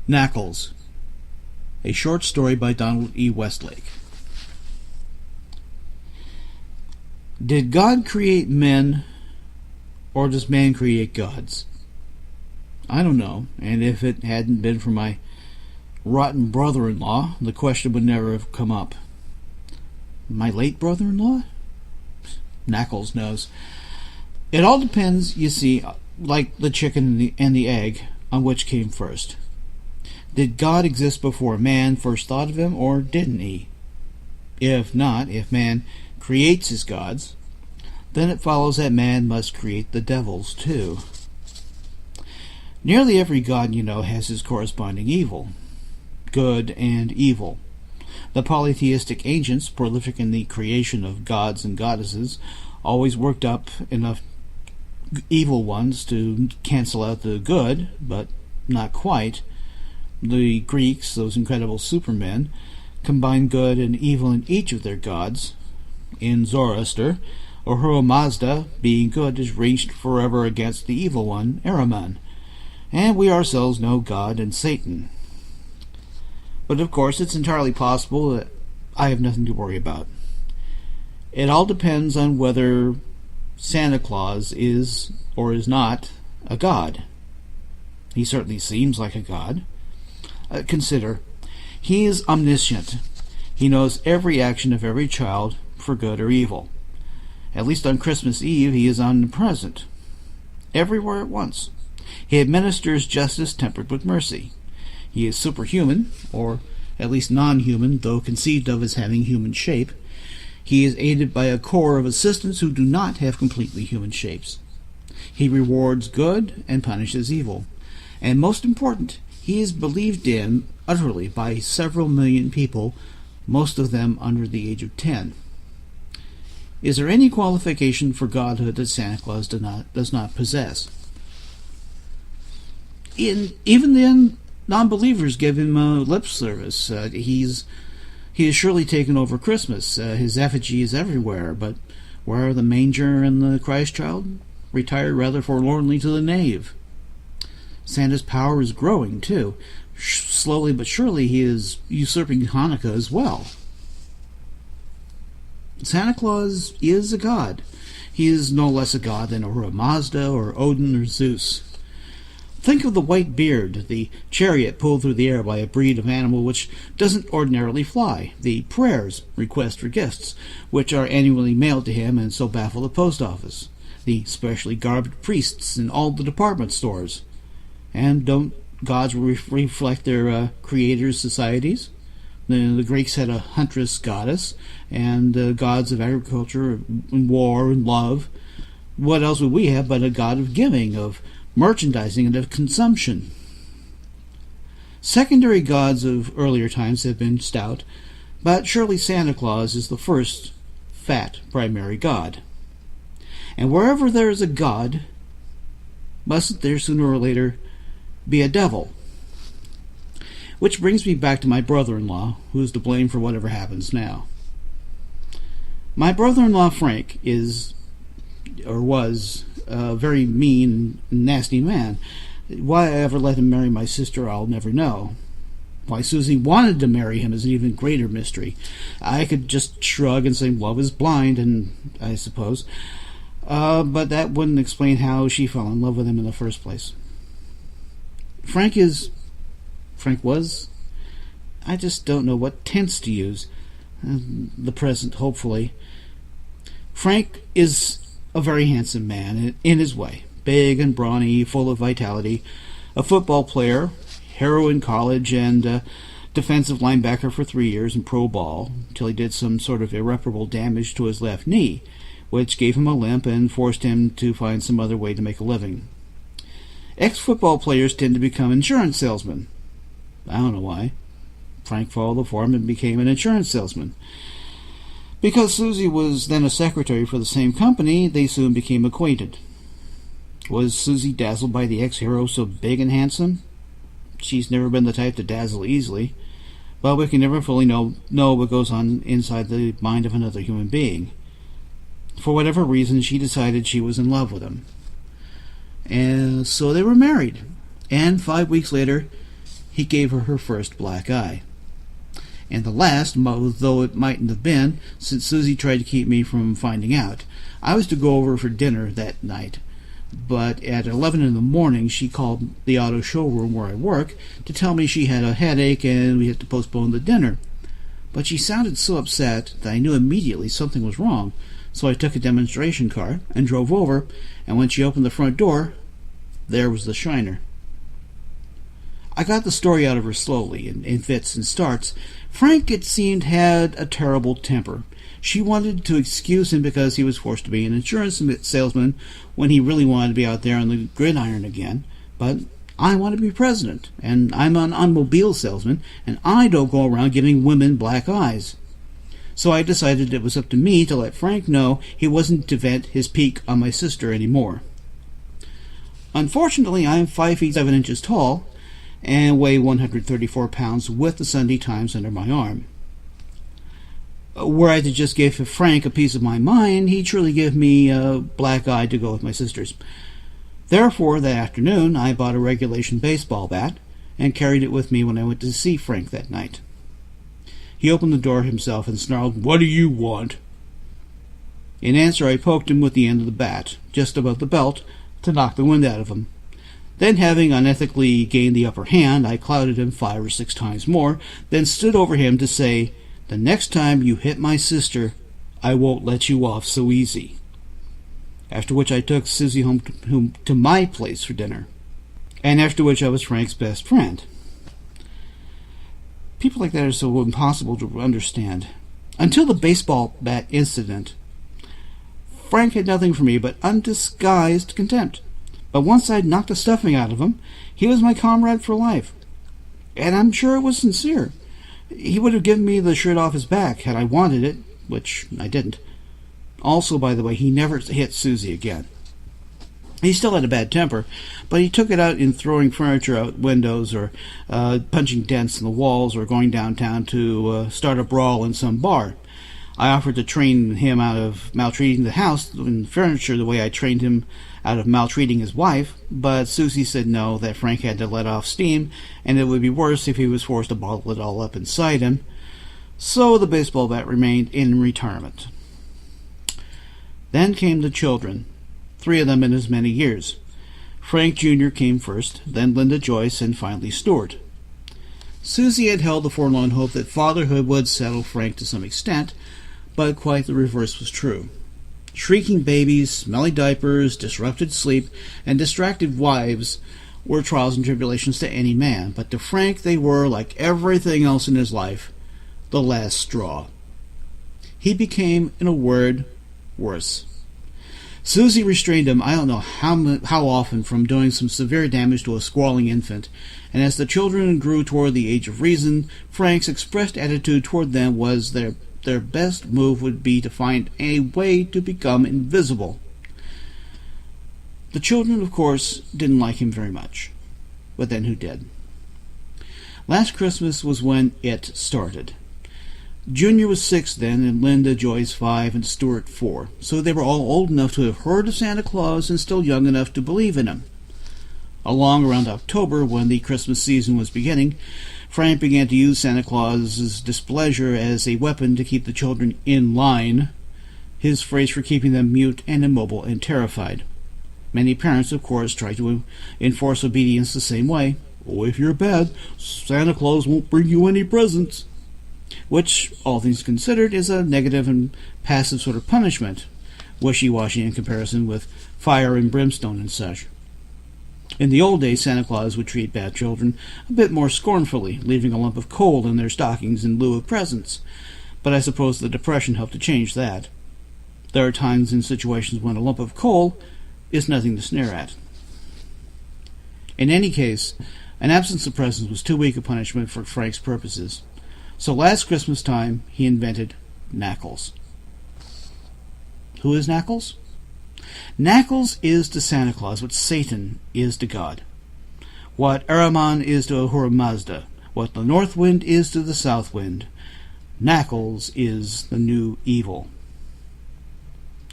Nackles, a short story by Donald E. Westlake. Did God create men, or does man create gods? I don't know, and if it hadn't been for my rotten brother-in-law, the question would never have come up. My late brother-in-law? Nackles knows. It all depends, you see, like the chicken and the egg, on which came first. Did God exist before man first thought of him, or didn't he? If not, if man creates his gods, then it follows that man must create the devils too. Nearly every god you know has his corresponding evil. Good and evil. The polytheistic ancients, prolific in the creation of gods and goddesses, always worked up enough evil ones to cancel out the good, but not quite. The Greeks, those incredible supermen, combined good and evil in each of their gods. In Zoroaster, Ahura Mazda, being good, is reached forever against the evil one, Ahriman, and we ourselves know God and Satan. But of course it's entirely possible that I have nothing to worry about. It all depends on whether Santa Claus is or is not a god. He certainly seems like a god. Consider, he is omniscient. He knows every action of every child, for good or evil. At least on Christmas Eve he is omnipresent, everywhere at once. He administers justice tempered with mercy. He is superhuman, or at least non-human, though conceived of as having human shape. He is aided by a corps of assistants who do not have completely human shapes. He rewards good and punishes evil. And most important, he is believed in utterly by several million people, most of them under the age of 10. Is there any qualification for godhood that Santa Claus does not possess? Even then, non-believers give him lip service. He has surely taken over Christmas. His effigy is everywhere, but where are the manger and the Christ child? Retired rather forlornly to the nave. Santa's power is growing, too. Slowly but surely he is usurping Hanukkah as well. Santa Claus is a god. He is no less a god than Ahura Mazda or Odin or Zeus. Think of the white beard, the chariot pulled through the air by a breed of animal which doesn't ordinarily fly, the prayers, requests for gifts, which are annually mailed to him and so baffle the post office, the specially garbed priests in all the department stores. And don't gods reflect their creators' societies? The Greeks had a huntress goddess, and gods of agriculture, and war, and love. What else would we have but a god of giving, of merchandising, and of consumption? Secondary gods of earlier times have been stout, but surely Santa Claus is the first fat primary god. And wherever there is a god, mustn't there sooner or later be a devil? Which brings me back to my brother-in-law, who is to blame for whatever happens now. My brother-in-law Frank is, or was, a very mean and nasty man. Why I ever let him marry my sister, I'll never know. Why Susie wanted to marry him is an even greater mystery. I could just shrug and say love is blind, and I suppose. But that wouldn't explain how she fell in love with him in the first place. Frank was, I just don't know what tense to use. The present, hopefully. Frank is a very handsome man in his way. Big and brawny, full of vitality. A football player, hero in college, and defensive linebacker for 3 years in pro ball, until he did some sort of irreparable damage to his left knee, which gave him a limp and forced him to find some other way to make a living. Ex-football players tend to become insurance salesmen. I don't know why. Frank followed the form and became an insurance salesman. Because Susie was then a secretary for the same company, they soon became acquainted. Was Susie dazzled by the ex-hero so big and handsome? She's never been the type to dazzle easily, but we can never fully know what goes on inside the mind of another human being. For whatever reason, she decided she was in love with him. And so they were married. And 5 weeks later, he gave her her first black eye. And the last, though it mightn't have been, since Susie tried to keep me from finding out. I was to go over for dinner that night, but at 11 in the morning she called the auto showroom where I work to tell me she had a headache and we had to postpone the dinner. But she sounded so upset that I knew immediately something was wrong, so I took a demonstration car and drove over, and when she opened the front door, there was the shiner. I got the story out of her slowly, in fits and starts. Frank, it seemed, had a terrible temper. She wanted to excuse him because he was forced to be an insurance salesman when he really wanted to be out there on the gridiron again. But I want to be president, and I'm an automobile salesman, and I don't go around giving women black eyes. So I decided it was up to me to let Frank know he wasn't to vent his pique on my sister anymore. Unfortunately, I'm 5 feet 7 inches tall, and weigh 134 pounds with the Sunday Times under my arm. Were I to just give Frank a piece of my mind, he'd surely give me a black eye to go with my sister's. Therefore, that afternoon, I bought a regulation baseball bat and carried it with me when I went to see Frank that night. He opened the door himself and snarled, "What do you want?" In answer, I poked him with the end of the bat, just above the belt, to knock the wind out of him. Then, having unethically gained the upper hand, I clouted him 5 or 6 times more, then stood over him to say, "The next time you hit my sister, I won't let you off so easy." After which I took Susie home to my place for dinner, and after which I was Frank's best friend. People like that are so impossible to understand. Until the baseball bat incident, Frank had nothing for me but undisguised contempt. But once I'd knocked the stuffing out of him, he was my comrade for life. And I'm sure it was sincere. He would have given me the shirt off his back had I wanted it, which I didn't. Also, by the way, he never hit Susie again. He still had a bad temper, but he took it out in throwing furniture out windows or punching dents in the walls or going downtown to start a brawl in some bar. I offered to train him out of maltreating the house and furniture the way I trained him out of maltreating his wife, but Susie said no, that Frank had to let off steam, and it would be worse if he was forced to bottle it all up inside him. So the baseball bat remained in retirement. Then came the children, 3 of them in as many years. Frank Jr. came first, then Linda Joyce, and finally Stuart. Susie had held the forlorn hope that fatherhood would settle Frank to some extent, but quite the reverse was true. Shrieking babies, smelly diapers, disrupted sleep, and distracted wives were trials and tribulations to any man, but to Frank they were, like everything else in his life, the last straw. He became, in a word, worse. Susie restrained him, I don't know how often, from doing some severe damage to a squalling infant, and as the children grew toward the age of reason, Frank's expressed attitude toward them was their best move would be to find a way to become invisible. The children, of course, didn't like him very much, but then who did? Last Christmas was when it started. Junior was 6 then, and Linda Joyce 5, and Stuart 4, so they were all old enough to have heard of Santa Claus and still young enough to believe in him. Along around October, when the Christmas season was beginning, Frank began to use Santa Claus's displeasure as a weapon to keep the children in line, his phrase for keeping them mute and immobile and terrified. Many parents, of course, tried to enforce obedience the same way. "Oh, if you're bad, Santa Claus won't bring you any presents," which, all things considered, is a negative and passive sort of punishment, wishy-washy in comparison with fire and brimstone and such. In the old days, Santa Claus would treat bad children a bit more scornfully, leaving a lump of coal in their stockings in lieu of presents, but I suppose the Depression helped to change that. There are times in situations when a lump of coal is nothing to sneer at. In any case, an absence of presents was too weak a punishment for Frank's purposes. So last Christmas time, he invented Nackles. Who is Nackles? Nackles is to Santa Claus what Satan is to God, what Ahriman is to Ahura Mazda, what the north wind is to the south wind. Nackles is the new evil.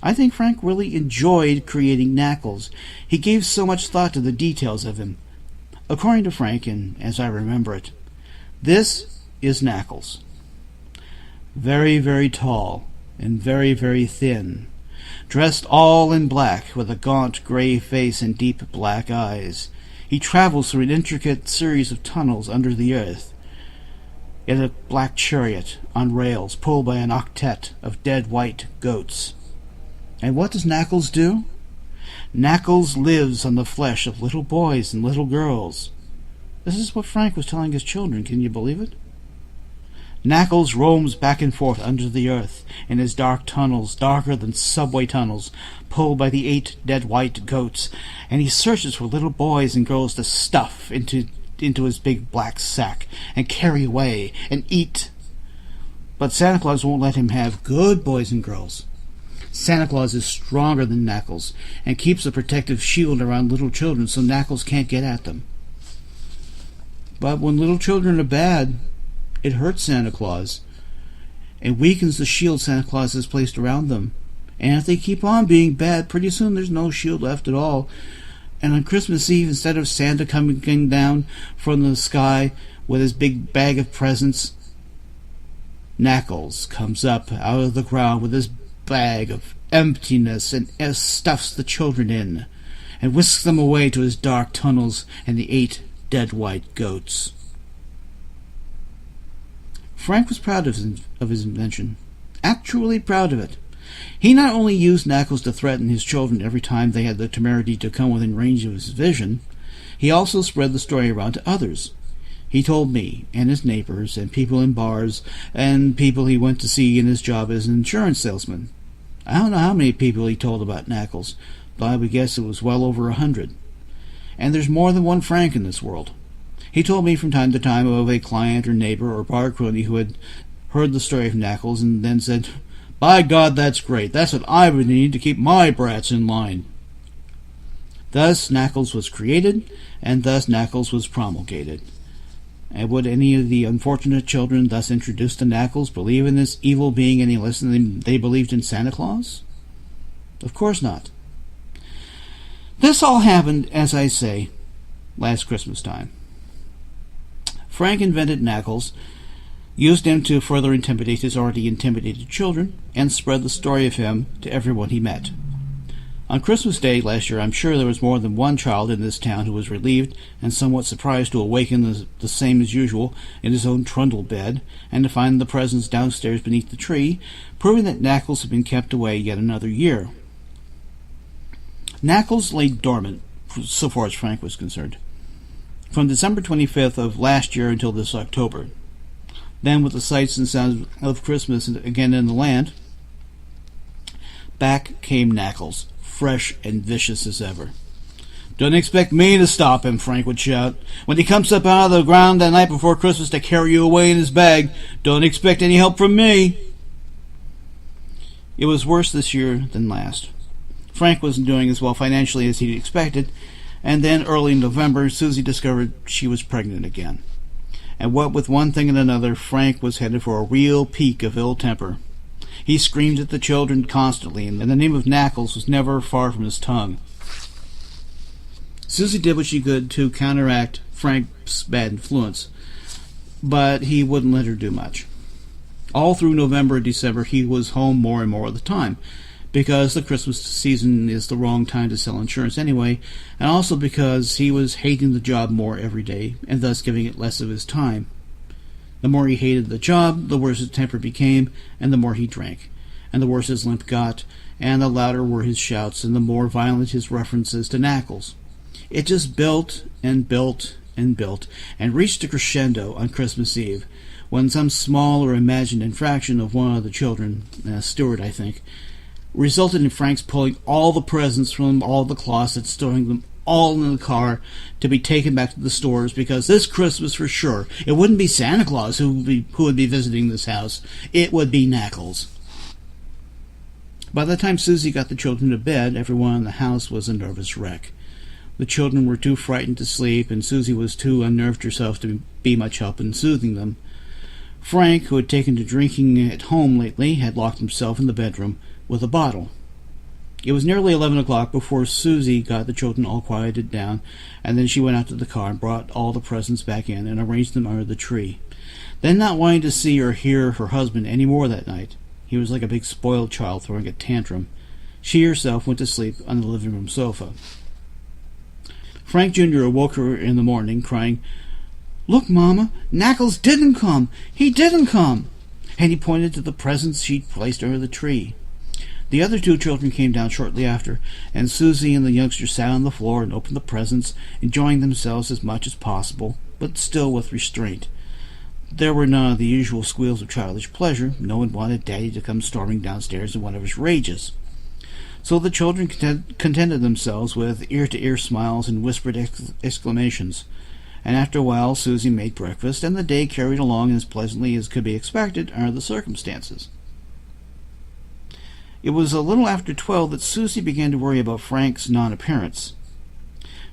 I think Frank really enjoyed creating Nackles. He gave so much thought to the details of him. According to Frank, and as I remember it, this is Nackles. Very, very tall and very, very thin, dressed all in black, with a gaunt gray face and deep black eyes. He travels through an intricate series of tunnels under the earth in a black chariot on rails pulled by an octet of dead white goats. And what does Nackles do? Nackles lives on the flesh of little boys and little girls. This is what Frank was telling his children. Can you believe it? Nackles roams back and forth under the earth in his dark tunnels, darker than subway tunnels, pulled by the 8 dead white goats, and he searches for little boys and girls to stuff into his big black sack and carry away and eat. But Santa Claus won't let him have good boys and girls. Santa Claus is stronger than Nackles and keeps a protective shield around little children so Nackles can't get at them. But when little children are bad, it hurts Santa Claus and weakens the shield Santa Claus has placed around them. And if they keep on being bad, pretty soon there's no shield left at all. And on Christmas Eve, instead of Santa coming down from the sky with his big bag of presents, Nackles comes up out of the ground with his bag of emptiness and stuffs the children in and whisks them away to his dark tunnels and the 8 dead white goats. Frank was proud of his invention, actually proud of it. He not only used Nackles to threaten his children every time they had the temerity to come within range of his vision, he also spread the story around to others. He told me, and his neighbors, and people in bars, and people he went to see in his job as an insurance salesman. I don't know how many people he told about Nackles, but I would guess it was well over 100. And there's more than one Frank in this world. He told me from time to time of a client or neighbor or bar crony who had heard the story of Nackles and then said, "By God, that's great. That's what I would need to keep my brats in line." Thus Nackles was created, and thus Nackles was promulgated. And would any of the unfortunate children thus introduced to Nackles believe in this evil being any less than they believed in Santa Claus? Of course not. This all happened, as I say, last Christmas time. Frank invented Nackles, used him to further intimidate his already intimidated children, and spread the story of him to everyone he met. On Christmas Day last year, I'm sure there was more than one child in this town who was relieved and somewhat surprised to awaken the same as usual in his own trundle bed, and to find the presents downstairs beneath the tree, proving that Nackles had been kept away yet another year. Nackles lay dormant, so far as Frank was concerned, from December 25th of last year until this October. Then, with the sights and sounds of Christmas again in the land, back came Nackles, fresh and vicious as ever. "Don't expect me to stop him," Frank would shout. "When he comes up out of the ground that night before Christmas to carry you away in his bag, don't expect any help from me." It was worse this year than last. Frank wasn't doing as well financially as he'd expected, and then early in November, Susie discovered she was pregnant again. And what with one thing and another, Frank was headed for a real peak of ill temper. He screamed at the children constantly, and the name of Nackles was never far from his tongue. Susie did what she could to counteract Frank's bad influence, but he wouldn't let her do much. All through November and December, he was home more and more of the time, because the Christmas season is the wrong time to sell insurance anyway, and also because he was hating the job more every day, and thus giving it less of his time. The more he hated the job, the worse his temper became, and the more he drank, and the worse his limp got, and the louder were his shouts, and the more violent his references to Nackles. It just built and built and built, and reached a crescendo on Christmas Eve, when some small or imagined infraction of one of the children, Stuart I think, resulted in Frank's pulling all the presents from all the closets, storing them all in the car to be taken back to the stores, because this Christmas for sure it wouldn't be Santa Claus who would be visiting this house. It would be Nackles. By the time Susie got the children to bed, everyone in the house was a nervous wreck. The children were too frightened to sleep, and Susie was too unnerved herself to be much help in soothing them. Frank, who had taken to drinking at home lately, had locked himself in the bedroom with a bottle. It was nearly 11 o'clock before Susie got the children all quieted down, and then she went out to the car and brought all the presents back in and arranged them under the tree. Then, not wanting to see or hear her husband any more that night, he was like a big spoiled child throwing a tantrum, she herself went to sleep on the living room sofa. Frank Jr. awoke her in the morning, crying, "Look, Mama, Nackles didn't come! He didn't come!" And he pointed to the presents she'd placed under the tree. The other two children came down shortly after, and Susie and the youngster sat on the floor and opened the presents, enjoying themselves as much as possible, but still with restraint. There were none of the usual squeals of childish pleasure. No one wanted Daddy to come storming downstairs in one of his rages. So the children contented themselves with ear-to-ear smiles and whispered exclamations. And after a while Susie made breakfast, and the day carried along as pleasantly as could be expected under the circumstances. It was a little after 12 that Susie began to worry about Frank's non-appearance.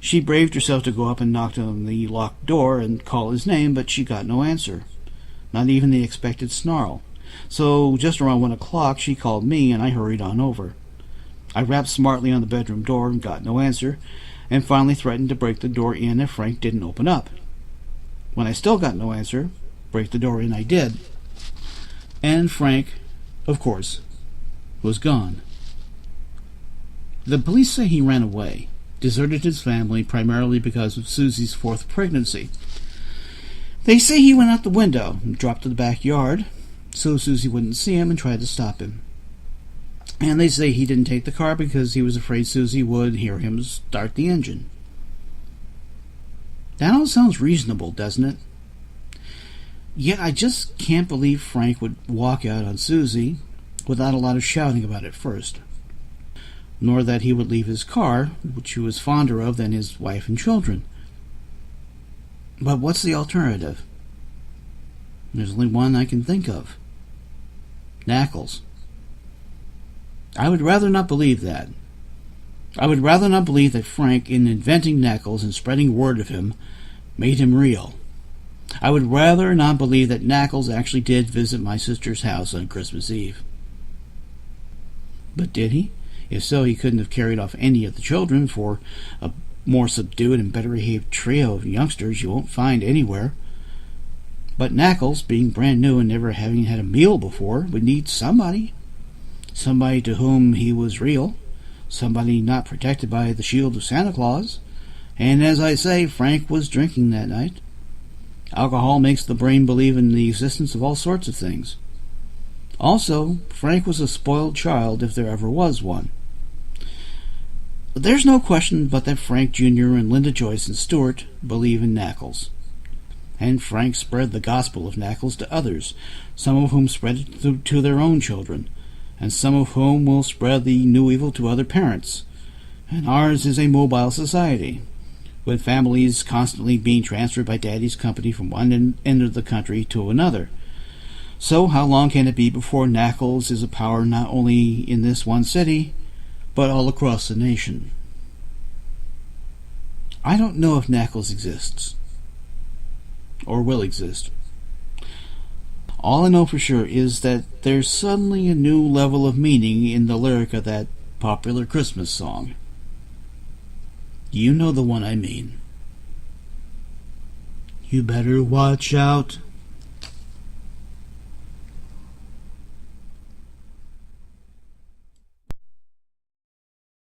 She braved herself to go up and knock on the locked door and call his name, but she got no answer, not even the expected snarl. So just around 1 o'clock she called me, and I hurried on over. I rapped smartly on the bedroom door and got no answer, and finally threatened to break the door in if Frank didn't open up. When I still got no answer, break the door in I did. And Frank, of course, was gone. The police say he ran away, deserted his family primarily because of Susie's 4th pregnancy. They say he went out the window and dropped to the backyard so Susie wouldn't see him and tried to stop him. And they say he didn't take the car because he was afraid Susie would hear him start the engine. That all sounds reasonable, doesn't it? Yet I just can't believe Frank would walk out on Susie without a lot of shouting about it first, nor that he would leave his car, which he was fonder of than his wife and children. But what's the alternative? There's only one I can think of. Nackles. I would rather not believe that. I would rather not believe that Frank, in inventing Nackles and spreading word of him, made him real. I would rather not believe that Nackles actually did visit my sister's house on Christmas Eve. But did he? If so, he couldn't have carried off any of the children, for a more subdued and better-behaved trio of youngsters you won't find anywhere. But Nackles, being brand new and never having had a meal before, would need somebody. Somebody to whom he was real. Somebody not protected by the shield of Santa Claus. And as I say, Frank was drinking that night. Alcohol makes the brain believe in the existence of all sorts of things. Also, Frank was a spoiled child if there ever was one. But there's no question but that Frank Jr. and Linda Joyce and Stuart believe in Nackles. And Frank spread the gospel of Nackles to others, some of whom spread it to their own children, and some of whom will spread the new evil to other parents. And ours is a mobile society, with families constantly being transferred by Daddy's company from one end of the country to another. So how long can it be before Nackles is a power not only in this one city, but all across the nation? I don't know if Nackles exists, or will exist. All I know for sure is that there's suddenly a new level of meaning in the lyric of that popular Christmas song. You know the one I mean. You better watch out